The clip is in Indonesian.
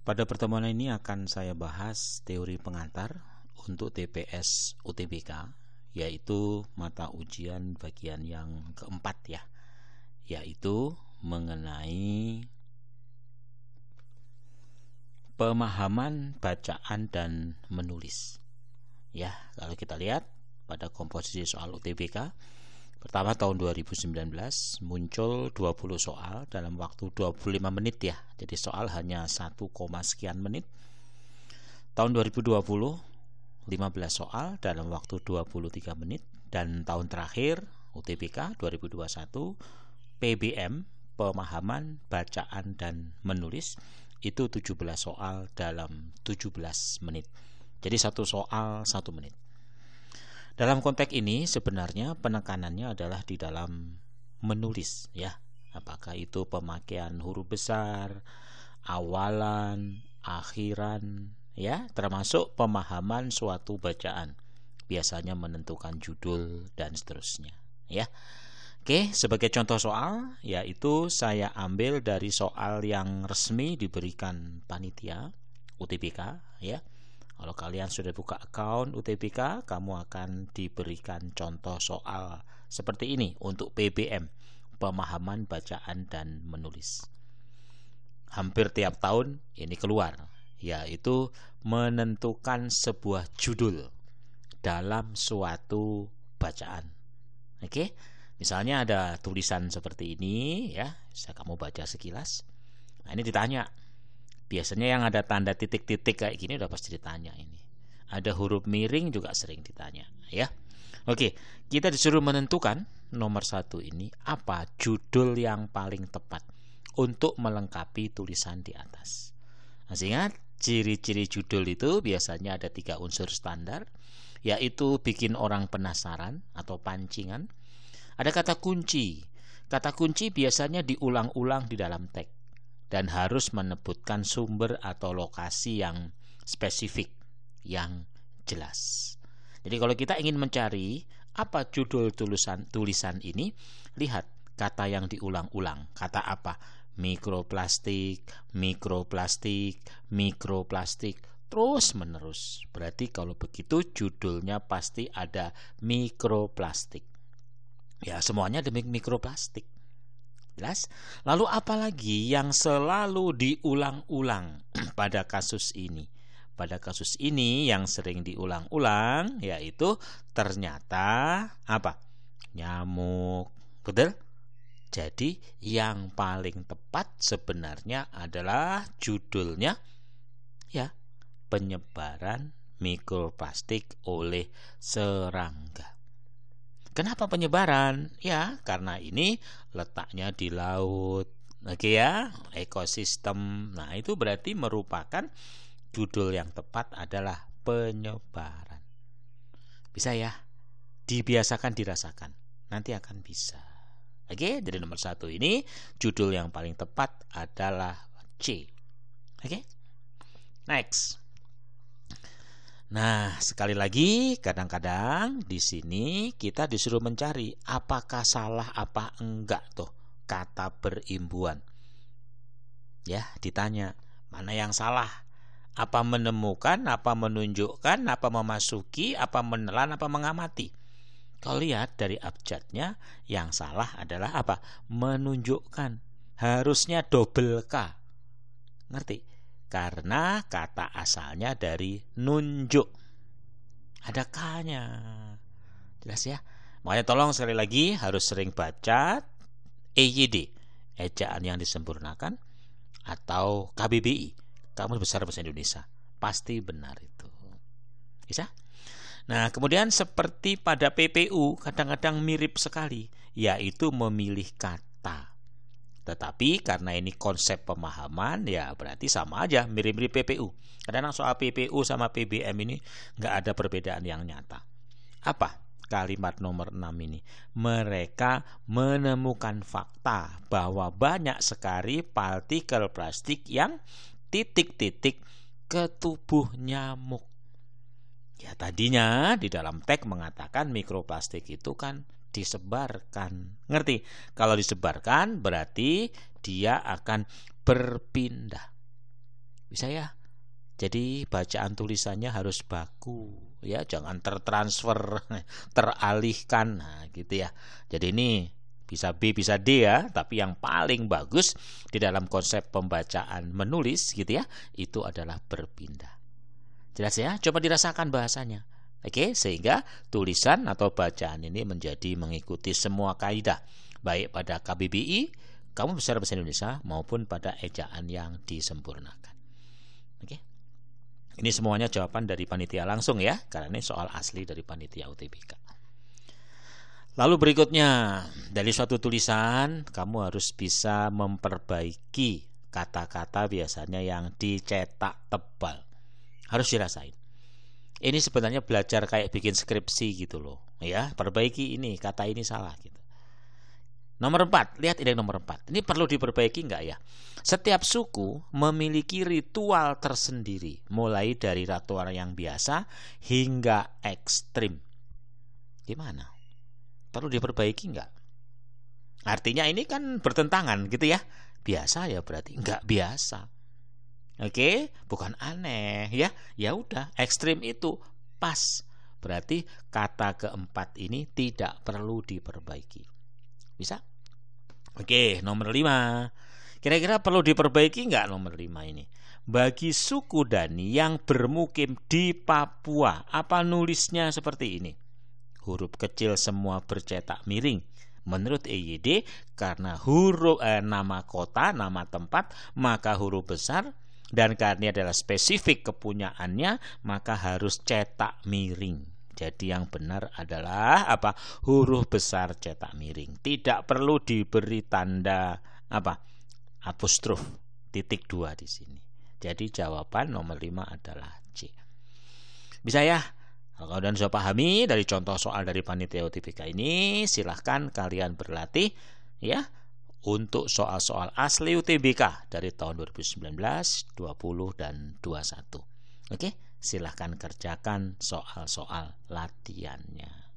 Pada pertemuan ini akan saya bahas teori pengantar untuk TPS UTBK, yaitu mata ujian bagian yang keempat ya, yaitu mengenai pemahaman bacaan dan menulis. Ya, kalau kita lihat pada komposisi soal UTBK, pertama tahun 2019 muncul 20 soal dalam waktu 25 menit ya. Jadi soal hanya 1, sekian menit. Tahun 2020 15 soal dalam waktu 23 menit. Dan tahun terakhir UTBK 2021 PBM pemahaman bacaan dan menulis itu 17 soal dalam 17 menit. Jadi satu soal 1 menit. Dalam konteks ini sebenarnya penekanannya adalah di dalam menulis ya. Apakah itu pemakaian huruf besar, awalan, akhiran ya, termasuk pemahaman suatu bacaan. Biasanya menentukan judul dan seterusnya ya. Oke, sebagai contoh soal yaitu saya ambil dari soal yang resmi diberikan panitia UTBK ya. Kalau kalian sudah buka account UTBK, kamu akan diberikan contoh soal seperti ini untuk PBM, pemahaman bacaan dan menulis. Hampir tiap tahun ini keluar, yaitu menentukan sebuah judul dalam suatu bacaan. Oke, misalnya ada tulisan seperti ini ya, bisa kamu baca sekilas. Nah, ini ditanya. Biasanya yang ada tanda titik-titik kayak gini udah pasti ditanya ini. Ada huruf miring juga sering ditanya ya. Oke, kita disuruh menentukan nomor 1 ini apa judul yang paling tepat untuk melengkapi tulisan di atas. Nah, ingat ciri-ciri judul itu biasanya ada 3 unsur standar, yaitu bikin orang penasaran atau pancingan. Ada kata kunci. Kata kunci biasanya diulang-ulang di dalam teks dan harus menyebutkan sumber atau lokasi yang spesifik, yang jelas. Jadi kalau kita ingin mencari apa judul tulisan ini, lihat kata yang diulang-ulang. Kata apa? Mikroplastik, mikroplastik, mikroplastik, terus menerus. Berarti kalau begitu judulnya pasti ada mikroplastik. Ya, semuanya demi mikroplastik. Jelas? Lalu apalagi yang selalu diulang-ulang pada kasus ini? Pada kasus ini yang sering diulang-ulang yaitu ternyata apa? Nyamuk. Betul? Jadi yang paling tepat sebenarnya adalah judulnya ya, penyebaran mikroplastik oleh serangga. Kenapa penyebaran? Ya, karena ini letaknya di laut. Oke ya, ekosistem. Nah, itu berarti merupakan judul yang tepat adalah penyebaran. Bisa ya? Dibiasakan dirasakan. Nanti akan bisa. Oke, jadi nomor 1 ini judul yang paling tepat adalah C. Oke? Next. Nah, sekali lagi, kadang-kadang di sini kita disuruh mencari apakah salah apa enggak tuh kata berimbuhan. Ya, ditanya mana yang salah? Apa menemukan, apa menunjukkan, apa memasuki, apa menelan, apa mengamati? Kalau lihat dari abjadnya, yang salah adalah apa? Menunjukkan. Harusnya double K. Ngerti? Karena kata asalnya dari nunjuk. Ada K-nya. Jelas ya? Makanya tolong sekali lagi harus sering baca EYD, ejaan yang disempurnakan, atau KBBI, Kamus Besar Bahasa Indonesia. Pasti benar itu. Bisa? Nah, kemudian seperti pada PPU kadang-kadang mirip sekali, yaitu memilih kata. Tetapi karena ini konsep pemahaman, ya berarti sama aja, mirip-mirip PPU. Kadang soal PPU sama PBM ini nggak ada perbedaan yang nyata. Apa kalimat nomor 6 ini? Mereka menemukan fakta bahwa banyak sekali partikel plastik yang titik-titik ke tubuh nyamuk. Ya, tadinya di dalam teks mengatakan mikroplastik itu kan disebarkan. Ngerti? Kalau disebarkan berarti dia akan berpindah. Bisa ya? Jadi bacaan tulisannya harus baku ya, jangan tertransfer, teralihkan. Nah, gitu ya. Jadi ini bisa B bisa D ya, tapi yang paling bagus di dalam konsep pembacaan menulis gitu ya, itu adalah berpindah. Jelas ya? Coba dirasakan bahasanya. Oke, sehingga tulisan atau bacaan ini menjadi mengikuti semua kaidah, baik pada KBBI, Kamus Besar Bahasa Indonesia, maupun pada ejaan yang disempurnakan. Oke. Ini semuanya jawaban dari panitia langsung ya, karena ini soal asli dari panitia UTBK. Lalu berikutnya, dari suatu tulisan kamu harus bisa memperbaiki kata-kata biasanya yang dicetak tebal. Harus dirasain. Ini sebenarnya belajar kayak bikin skripsi gitu loh, ya. Perbaiki ini, kata ini salah gitu. Nomor 4, lihat ini nomor 4. Ini perlu diperbaiki enggak ya? Setiap suku memiliki ritual tersendiri, mulai dari ritual yang biasa hingga ekstrim. Gimana? Perlu diperbaiki enggak? Artinya ini kan bertentangan gitu ya. Biasa ya berarti enggak biasa. Oke, bukan aneh ya. Ya udah, ekstrim itu pas. Berarti kata keempat ini tidak perlu diperbaiki. Bisa? Oke, nomor 5. Kira-kira perlu diperbaiki nggak nomor 5 ini? Bagi suku Dani yang bermukim di Papua, apa nulisnya seperti ini? Huruf kecil semua bercetak miring. Menurut EYD, karena huruf nama kota, nama tempat, maka huruf besar, dan karena adalah spesifik kepunyaannya, maka harus cetak miring. Jadi yang benar adalah apa? Huruf besar cetak miring. Tidak perlu diberi tanda apa? Apostrof titik 2 di sini. Jadi jawaban nomor 5 adalah C. Bisa ya? Kalau kalian sudah pahami dari contoh soal dari panitia UTBK ini, silahkan kalian berlatih ya untuk soal-soal asli UTBK dari tahun 2019, 20 dan 21. Oke? Silahkan kerjakan soal-soal latihannya.